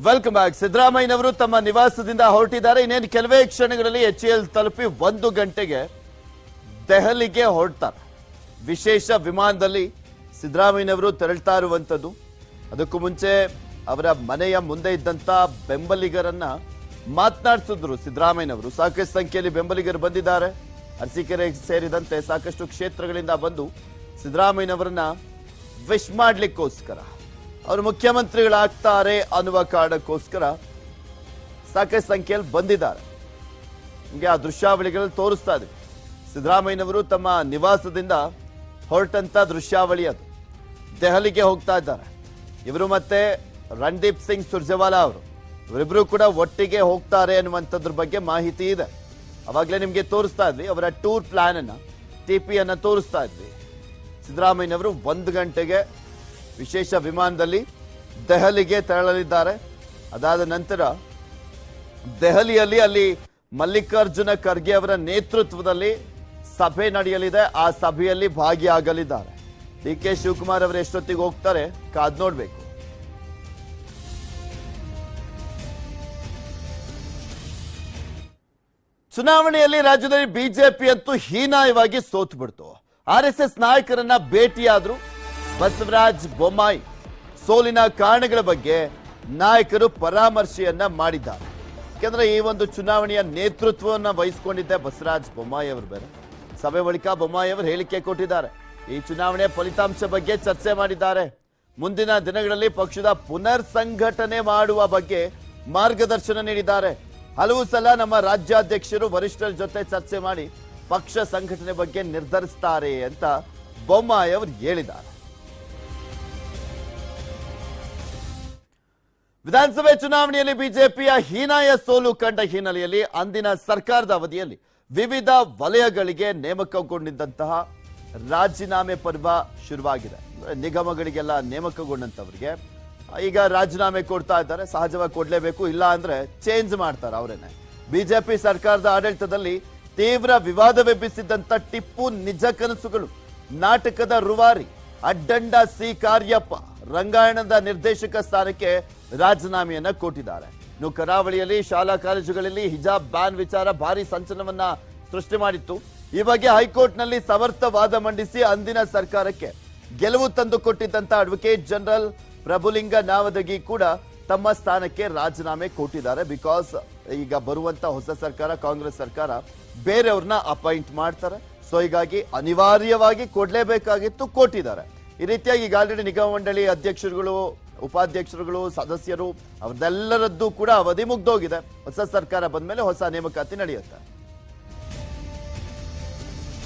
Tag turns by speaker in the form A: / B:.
A: Welcome back. ಸಿದ್ದರಾಮಯ್ಯನವರು ತಮ್ಮ ನಿವಾಸದಿಂದ ಹೊರಟಿದ್ದಾರೆ. ಇನ್ನೇನು ಕೆಲವೇ ಕ್ಷಣಗಳಲ್ಲಿ HAL ತಲುಪಿ 1 ಗಂಟೆಗೆ ದೆಹಲಿಗೆ ಹೊರಡ್ತಾರೆ. ವಿಶೇಷ ವಿಮಾನದಲ್ಲಿ ಸಿದ್ದರಾಮಯ್ಯನವರು ತೆರಳ್ತಾ ಇರುವಂತದ್ದು. ಅದಕ್ಕೂ ಮುಂಚೆ ಅವರ ಮನೆಯ ಮುಂದೆ ಇದ್ದಂತ ಬೆಂಬಲಿಗರನ್ನ ಮಾತನಾಡಿಸಿದ್ರು ಸಿದ್ದರಾಮಯ್ಯನವರು. ಸಾಕಷ್ಟು ಸಂಖ್ಯೆಯಲ್ಲಿ ಬೆಂಬಲಿಗರು ಬಂದಿದ್ದಾರೆ. ಅರಸೀಕೆರೆ ಸೇರಿದಂತೆ ಸಾಕಷ್ಟು ಕ್ಷೇತ್ರಗಳಿಂದ ಬಂದು ಸಿದ್ದರಾಮಯ್ಯನವರನ್ನ ವಿಶ್ ಮಾಡ್ಲಿಕ್ಕೋಸ್ಕರ, ಅವರು ಮುಖ್ಯಮಂತ್ರಿಗಳಾಗ್ತಾರೆ ಅನ್ನುವ ಕಾರಣಕ್ಕೋಸ್ಕರ ಸಾಕಷ್ಟು ಸಂಖ್ಯೆಯಲ್ಲಿ ಬಂದಿದ್ದಾರೆ. ನಿಮಗೆ ಆ ದೃಶ್ಯಾವಳಿಗಳಲ್ಲಿ ತೋರಿಸ್ತಾ ಇದ್ದೀವಿ. ಸಿದ್ದರಾಮಯ್ಯನವರು ತಮ್ಮ ನಿವಾಸದಿಂದ ಹೊರಟಂತ ದೃಶ್ಯಾವಳಿ ಅದು. ದೆಹಲಿಗೆ ಹೋಗ್ತಾ ಇದ್ದಾರೆ. ಇವರು ಮತ್ತೆ ರಣದೀಪ್ ಸಿಂಗ್ ಸುರ್ಜೇವಾಲಾ ಅವರು, ಇವರಿಬ್ರು ಕೂಡ ಒಟ್ಟಿಗೆ ಹೋಗ್ತಾರೆ ಅನ್ನುವಂಥದ್ರ ಬಗ್ಗೆ ಮಾಹಿತಿ ಇದೆ. ಅವಾಗಲೇ ನಿಮಗೆ ತೋರಿಸ್ತಾ ಇದ್ವಿ ಅವರ ಟೂರ್ ಪ್ಲಾನ್ ಅನ್ನ, TP ಅನ್ನ ತೋರಿಸ್ತಾ ಇದ್ವಿ. ಸಿದ್ದರಾಮಯ್ಯನವರು 1 ಗಂಟೆಗೆ ವಿಶೇಷ ವಿಮಾನದಲ್ಲಿ ದೆಹಲಿಗೆ ತೆರಳಲಿದ್ದಾರೆ. ಅದಾದ ನಂತರ ದೆಹಲಿಯಲ್ಲಿ ಅಲ್ಲಿ ಮಲ್ಲಿಕಾರ್ಜುನ ಖರ್ಗೆ ಅವರ ನೇತೃತ್ವದಲ್ಲಿ ಸಭೆ ನಡೆಯಲಿದೆ. ಆ ಸಭೆಯಲ್ಲಿ ಭಾಗಿಯಾಗಲಿದ್ದಾರೆ. DK ಶಿವಕುಮಾರ್ ಅವರು ಎಷ್ಟೊತ್ತಿಗೆ ಹೋಗ್ತಾರೆ ಕಾದ್ ನೋಡ್ಬೇಕು. ಚುನಾವಣೆಯಲ್ಲಿ ರಾಜ್ಯದಲ್ಲಿ ಬಿಜೆಪಿ ಅಂತೂ ಹೀನಾಯವಾಗಿ ಸೋತು ಬಿಡ್ತು. RSS ನಾಯಕರನ್ನ ಭೇಟಿಯಾದ್ರು ಬಸವರಾಜ ಬೊಮ್ಮಾಯಿ. ಸೋಲಿನ ಕಾರಣಗಳ ಬಗ್ಗೆ ನಾಯಕರು ಪರಾಮರ್ಶೆಯನ್ನ ಮಾಡಿದ್ದಾರೆ. ಯಾಕೆಂದ್ರೆ ಈ ಒಂದು ಚುನಾವಣೆಯ ನೇತೃತ್ವವನ್ನು ವಹಿಸಿಕೊಂಡಿದ್ದೆ ಬಸವರಾಜ ಬೊಮ್ಮಾಯಿ ಅವರು. ಬೇರೆ ಸಭೆ ಬಳಿಕ ಬೊಮ್ಮಾಯಿ ಅವರು ಹೇಳಿಕೆ ಕೊಟ್ಟಿದ್ದಾರೆ. ಈ ಚುನಾವಣೆಯ ಫಲಿತಾಂಶ ಬಗ್ಗೆ ಚರ್ಚೆ ಮಾಡಿದ್ದಾರೆ. ಮುಂದಿನ ದಿನಗಳಲ್ಲಿ ಪಕ್ಷದ ಪುನರ್ ಸಂಘಟನೆ ಮಾಡುವ ಬಗ್ಗೆ ಮಾರ್ಗದರ್ಶನ ನೀಡಿದ್ದಾರೆ. ಹಲವು ಸಲ ನಮ್ಮ ರಾಜ್ಯಾಧ್ಯಕ್ಷರು ವರಿಷ್ಠರ ಜೊತೆ ಚರ್ಚೆ ಮಾಡಿ ಪಕ್ಷ ಸಂಘಟನೆ ಬಗ್ಗೆ ನಿರ್ಧರಿಸುತ್ತಾರೆ ಅಂತ ಬೊಮ್ಮಾಯಿ ಅವರು ಹೇಳಿದ್ದಾರೆ. ವಿಧಾನಸಭೆ ಚುನಾವಣೆಯಲ್ಲಿ ಬಿಜೆಪಿಯ ಹೀನಾಯ ಸೋಲು ಕಂಡ ಹಿನ್ನೆಲೆಯಲ್ಲಿ ಅಂದಿನ ಸರ್ಕಾರದ ಅವಧಿಯಲ್ಲಿ ವಿವಿಧ ವಲಯಗಳಿಗೆ ನೇಮಕಗೊಂಡಿದ್ದಂತಹ ರಾಜೀನಾಮೆ ಪರ್ವ ಶುರುವಾಗಿದೆ. ನಿಗಮಗಳಿಗೆಲ್ಲ ನೇಮಕಗೊಂಡಂತವರಿಗೆ ಈಗ ರಾಜೀನಾಮೆ ಕೊಡ್ತಾ ಇದ್ದಾರೆ. ಸಹಜವಾಗಿ ಕೊಡ್ಲೇಬೇಕು, ಇಲ್ಲ ಅಂದ್ರೆ ಚೇಂಜ್ ಮಾಡ್ತಾರೆ ಅವರೇನೆ. ಬಿಜೆಪಿ ಸರ್ಕಾರದ ಆಡಳಿತದಲ್ಲಿ ತೀವ್ರ ವಿವಾದವೆಬ್ಬಿಸಿದ್ದಂತ ಟಿಪ್ಪು ನಿಜ ಕನಸುಗಳು ನಾಟಕದ ರೂವಾರಿ ಅಡ್ಡಂಡ ಸಿ ಕಾರ್ಯಪ್ಪ ರಂಗಾಯಣದ ನಿರ್ದೇಶಕ ಸ್ಥಾನಕ್ಕೆ ರಾಜೀನಾಮೆಯನ್ನ ಕೊಟ್ಟಿದ್ದಾರೆ. ಇನ್ನು ಕರಾವಳಿಯಲ್ಲಿ ಶಾಲಾ ಕಾಲೇಜುಗಳಲ್ಲಿ ಹಿಜಾಬ್ ಬ್ಯಾನ್ ವಿಚಾರ ಭಾರಿ ಸಂಚಲನವನ್ನ ಸೃಷ್ಟಿ ಮಾಡಿತ್ತು. ಈ ಬಗ್ಗೆ ಹೈಕೋರ್ಟ್ನಲ್ಲಿ ಸಮರ್ಥ ವಾದ ಮಂಡಿಸಿ ಅಂದಿನ ಸರ್ಕಾರಕ್ಕೆ ಗೆಲುವು ತಂದು ಕೊಟ್ಟಿದ್ದಂತ ಅಡ್ವೊಕೇಟ್ ಜನರಲ್ ಪ್ರಭುಲಿಂಗ ನಾವದಗಿ ಕೂಡ ತಮ್ಮ ಸ್ಥಾನಕ್ಕೆ ರಾಜೀನಾಮೆ ಕೊಟ್ಟಿದ್ದಾರೆ. ಬಿಕಾಸ್ ಈಗ ಬರುವಂತ ಹೊಸ ಸರ್ಕಾರ, ಕಾಂಗ್ರೆಸ್ ಸರ್ಕಾರ, ಬೇರೆಯವ್ರನ್ನ ಅಪಾಯಿಂಟ್ ಮಾಡ್ತಾರೆ. ಸೊ ಹೀಗಾಗಿ ಅನಿವಾರ್ಯವಾಗಿ ಕೊಡ್ಲೇಬೇಕಾಗಿತ್ತು, ಕೊಟ್ಟಿದ್ದಾರೆ. ಈ ರೀತಿಯಾಗಿ ಈಗ ಆಲ್ರೆಡಿ ನಿಗಮ ಮಂಡಳಿ ಅಧ್ಯಕ್ಷರುಗಳು, ಉಪಾಧ್ಯಕ್ಷರುಗಳು, ಸದಸ್ಯರು ಅವರೆಲ್ಲರದ್ದು ಕೂಡ ಅವಧಿ ಮುಗ್ದೋಗಿದೆ. ಹೊಸ ಸರ್ಕಾರ ಬಂದ್ಮೇಲೆ ಹೊಸ ನೇಮಕಾತಿ ನಡೆಯುತ್ತೆ.